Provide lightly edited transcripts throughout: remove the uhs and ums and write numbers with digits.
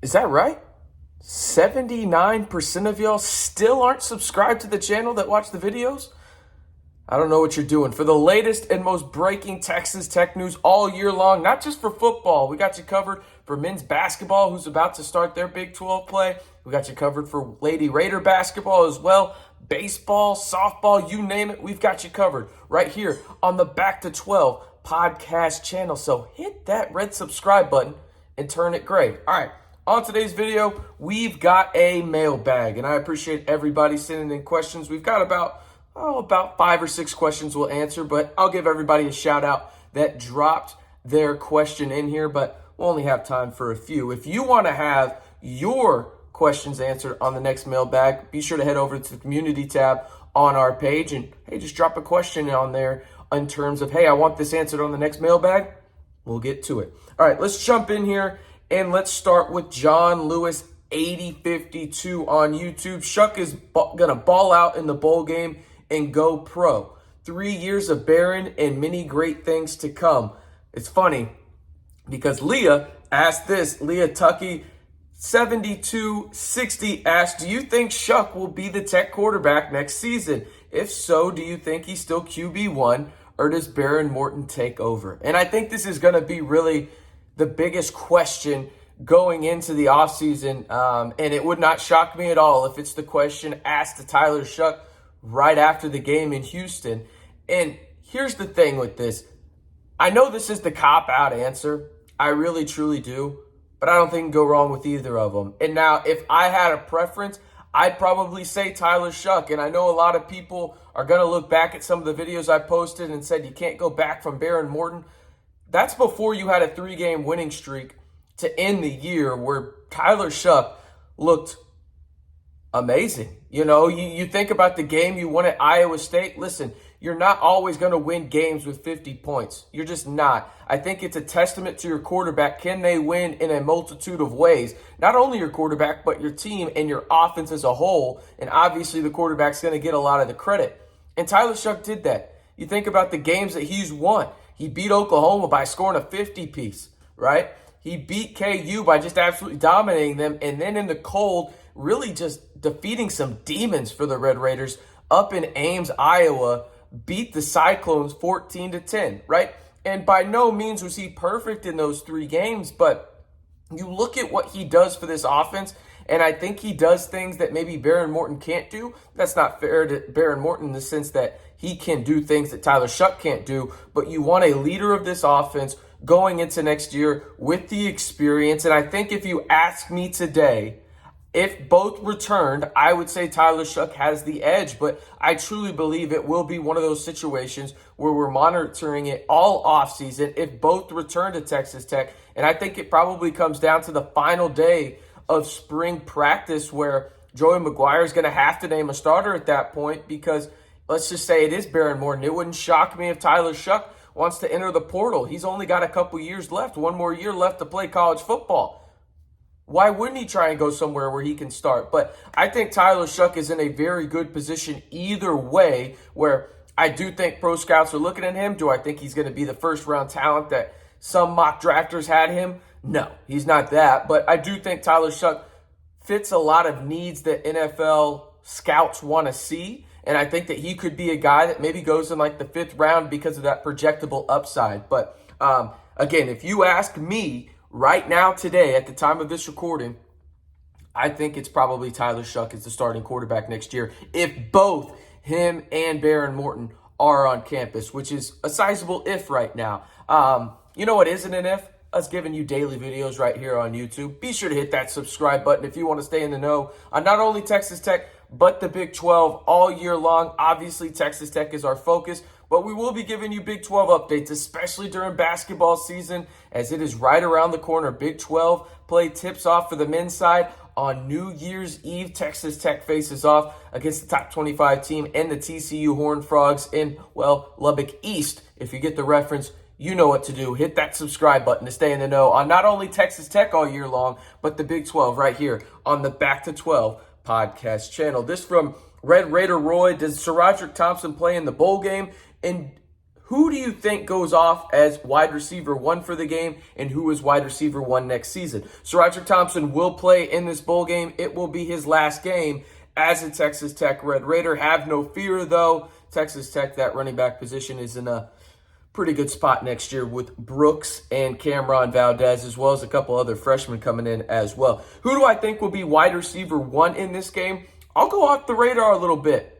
Is that right? 79% of y'all still aren't subscribed to the channel that watch the videos? I don't know what you're doing. For the latest and most breaking Texas Tech news all year long, not just for football, we got you covered for men's basketball, who's about to start their Big 12 play. We got you covered for Lady Raider basketball as well. Baseball, softball, you name it, we've got you covered right here on the Back to 12 podcast channel. So hit that red subscribe button and turn it gray. All right. On today's video, we've got a mailbag, and I appreciate everybody sending in questions. We've got about 5 or 6 questions we'll answer, but I'll give everybody a shout out that dropped their question in here, but we'll only have time for a few. If you want to have your questions answered on the next mailbag, be sure to head over to the community tab on our page and, hey, just drop a question on there in terms of, hey, I want this answered on the next mailbag. We'll get to it. All right, let's jump in here. And let's start with John Lewis 8052 on YouTube. Shough is going to ball out in the bowl game and go pro. 3 years of Behren and many great things to come. It's funny because Leah asked this. Leah Tucky 7260 asked, do you think Shough will be the Tech quarterback next season? If so, do you think he's still QB1 or does Behren Morton take over? And I think this is going to be really the biggest question going into the offseason, and it would not shock me at all if it's the question asked to Tyler Shough right after the game in Houston. And here's the thing with this. I know this is the cop-out answer. I really, truly do. But I don't think you can go wrong with either of them. And now, if I had a preference, I'd probably say Tyler Shough. And I know a lot of people are going to look back at some of the videos I posted and said you can't go back from Behren Morton. That's before you had a 3-game winning streak to end the year where Tyler Shough looked amazing. You know, you think about the game you won at Iowa State. Listen, you're not always going to win games with 50 points. You're just not. I think it's a testament to your quarterback. Can they win in a multitude of ways? Not only your quarterback, but your team and your offense as a whole. And obviously the quarterback's going to get a lot of the credit. And Tyler Shough did that. You think about the games that he's won. He beat Oklahoma by scoring a 50-piece, right? He beat KU by just absolutely dominating them. And then in the cold, really just defeating some demons for the Red Raiders up in Ames, Iowa, beat the Cyclones 14-10, right? And by no means was he perfect in those 3 games, but you look at what he does for this offense, and I think he does things that maybe Behren Morton can't do. That's not fair to Behren Morton in the sense that he can do things that Tyler Shough can't do, but you want a leader of this offense going into next year with the experience. And I think if you ask me today, if both returned, I would say Tyler Shough has the edge, but I truly believe it will be one of those situations where we're monitoring it all offseason if both return to Texas Tech. And I think it probably comes down to the final day of spring practice where Joey McGuire is going to have to name a starter at that point because let's just say it is Behren Morton. It wouldn't shock me if Tyler Shough wants to enter the portal. He's only got a couple years left, 1 more year left to play college football. Why wouldn't he try and go somewhere where he can start? But I think Tyler Shough is in a very good position either way, where I do think pro scouts are looking at him. Do I think he's going to be the first-round talent that some mock drafters had him? No, he's not that. But I do think Tyler Shough fits a lot of needs that NFL scouts want to see. And I think that he could be a guy that maybe goes in like the 5th round because of that projectable upside. But again, if you ask me right now, today, at the time of this recording, I think it's probably Tyler Shough as the starting quarterback next year if both him and Behren Morton are on campus, which is a sizable if right now. You know what isn't an if? Us giving you daily videos right here on YouTube. Be sure to hit that subscribe button if you want to stay in the know on not only Texas Tech, but the Big 12 all year long. Obviously, Texas Tech is our focus, but we will be giving you Big 12 updates, especially during basketball season, as it is right around the corner. Big 12 play tips off for the men's side on New Year's Eve. Texas Tech faces off against the top 25 team and the TCU Horned Frogs in, well, Lubbock East. If you get the reference, you know what to do. Hit that subscribe button to stay in the know on not only Texas Tech all year long, but the Big 12 right here on the Back to 12 podcast channel. This from Red Raider Roy. Does Sarodrick Thompson play in the bowl game? And Who do you think goes off as wide receiver 1 for the game, and who is wide receiver 1 next season? Sarodrick Thompson will play in this bowl game. It will be his last game as a Texas Tech Red Raider. Have no fear, though. Texas Tech, that running back position is in a pretty good spot next year with Brooks and Cameron Valdez, as well as a couple other freshmen coming in as well. Who do I think will be wide receiver 1 in this game? I'll go off the radar a little bit.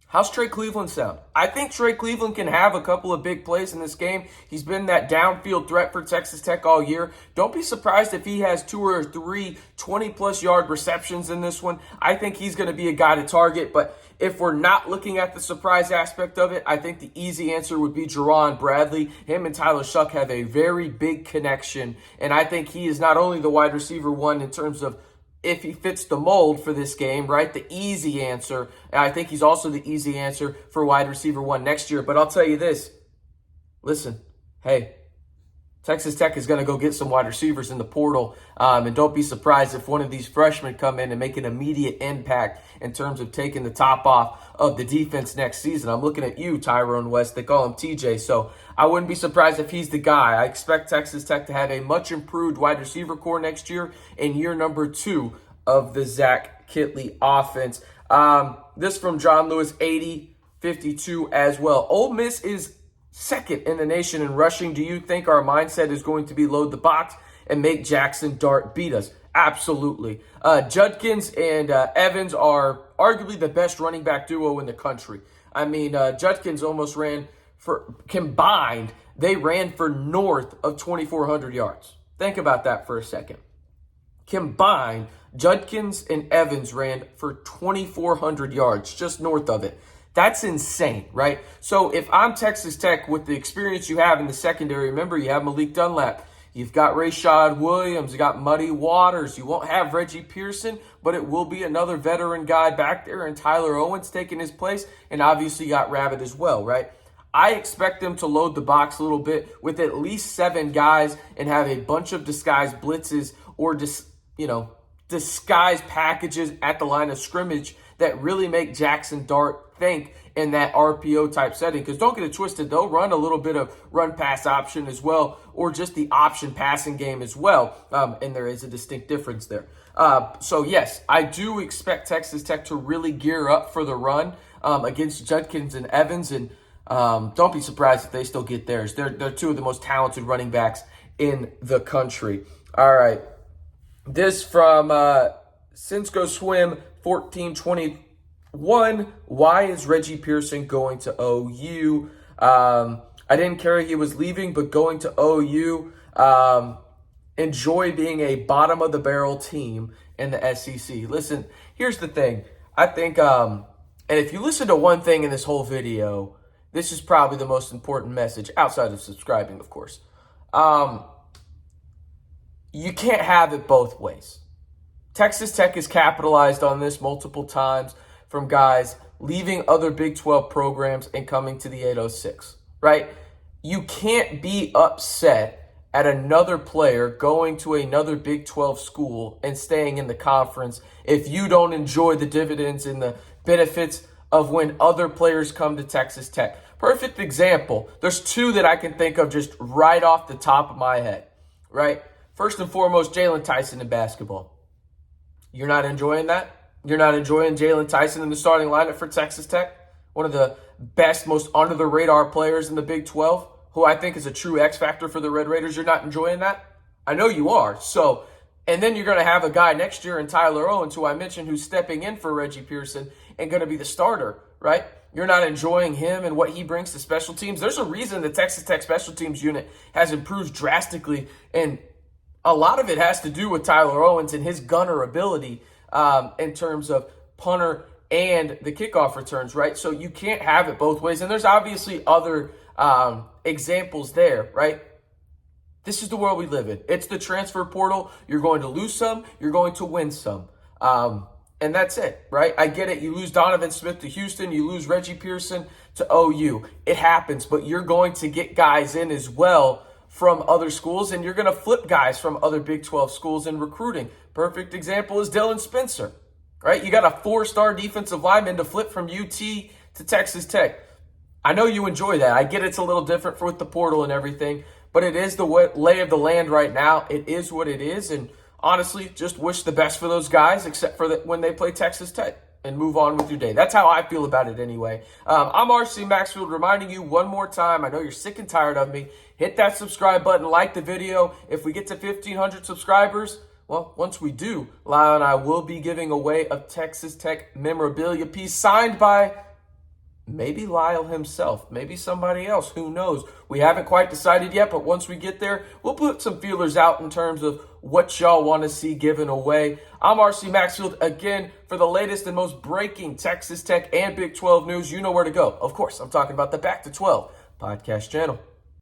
How's Trey Cleveland sound? I think Trey Cleveland can have a couple of big plays in this game. He's been that downfield threat for Texas Tech all year. Don't be surprised if he has 2 or 3 20-plus yard receptions in this one. I think he's going to be a guy to target, but if we're not looking at the surprise aspect of it, I think the easy answer would be Jerron Bradley. Him and Tyler Shough have a very big connection, and I think he is not only the wide receiver 1 in terms of if he fits the mold for this game, right? The easy answer. And I think he's also the easy answer for wide receiver 1 next year. But I'll tell you this. Listen, hey, Texas Tech is going to go get some wide receivers in the portal. And don't be surprised if one of these freshmen come in and make an immediate impact in terms of taking the top off of the defense next season. I'm looking at you, Tyrone West. They call him TJ. So I wouldn't be surprised if he's the guy. I expect Texas Tech to have a much improved wide receiver core next year in year number 2 of the Zach Kittley offense. This from John Lewis, 80-52 as well. Ole Miss is second in the nation in rushing. Do you think our mindset is going to be load the box and make Jaxson Dart beat us? Absolutely. Judkins and Evans are arguably the best running back duo in the country. I mean, Judkins almost ran for, combined, they ran for north of 2,400 yards. Think about that for a second. Combined, Judkins and Evans ran for 2,400 yards, just north of it. That's insane, right? So if I'm Texas Tech with the experience you have in the secondary, remember you have Malik Dunlap, you've got Rashad Williams, you got Muddy Waters, you won't have Reggie Pearson, but it will be another veteran guy back there, and Tyler Owens taking his place, and obviously you got Rabbit as well, right? I expect them to load the box a little bit with at least 7 guys and have a bunch of disguised blitzes or disguise packages at the line of scrimmage that really make Jaxson Dart think in that RPO type setting. Because don't get it twisted, they'll run a little bit of run pass option as well, or just the option passing game as well. And there is a distinct difference there. So yes, I do expect Texas Tech to really gear up for the run against Judkins and Evans. And don't be surprised if they still get theirs. They're 2 of the most talented running backs in the country. All right. This from Cinco Swim 1421. Why is Reggie Pearson going to OU? I didn't care he was leaving, but going to OU. Enjoy being a bottom of the barrel team in the SEC. Listen, here's the thing. I think, and if you listen to one thing in this whole video, this is probably the most important message outside of subscribing, of course. You can't have it both ways. Texas Tech has capitalized on this multiple times from guys leaving other Big 12 programs and coming to the 806, right? You can't be upset at another player going to another Big 12 school and staying in the conference if you don't enjoy the dividends and the benefits of when other players come to Texas Tech. Perfect example. There's 2 that I can think of just right off the top of my head, right? First and foremost, Jalen Tyson in basketball. You're not enjoying that? You're not enjoying Jalen Tyson in the starting lineup for Texas Tech? One of the best, most under-the-radar players in the Big 12, who I think is a true X factor for the Red Raiders. You're not enjoying that? I know you are. So, and then you're going to have a guy next year in Tyler Owens, who I mentioned, who's stepping in for Reggie Pearson and going to be the starter, right? You're not enjoying him and what he brings to special teams. There's a reason the Texas Tech special teams unit has improved drastically, and a lot of it has to do with Tyler Owens and his gunner ability in terms of punter and the kickoff returns, right? So you can't have it both ways. And there's obviously other examples there, right? This is the world we live in. It's the transfer portal. You're going to lose some. You're going to win some. And that's it, right? I get it. You lose Donovan Smith to Houston. You lose Reggie Pearson to OU. It happens, but you're going to get guys in as well from other schools, and you're going to flip guys from other Big 12 schools in recruiting. Perfect example is Dylan Spencer, right? You got a 4-star defensive lineman to flip from UT to Texas Tech. I know you enjoy that. I get it's a little different with the portal and everything, but it is the lay of the land right now. It is what it is, and honestly, just wish the best for those guys, except for when they play Texas Tech, and move on with your day. That's how I feel about it anyway. I'm RC Maxfield, reminding you one more time, I know you're sick and tired of me, hit that subscribe button, like the video. If we get to 1,500 subscribers, well, once we do, Lyle and I will be giving away a Texas Tech memorabilia piece signed by maybe Lyle himself, maybe somebody else, who knows? We haven't quite decided yet, but once we get there, we'll put some feelers out in terms of what y'all want to see given away. I'm RC Maxfield. Again, for the latest and most breaking Texas Tech and Big 12 news, you know where to go. Of course, I'm talking about the Back to 12 podcast channel.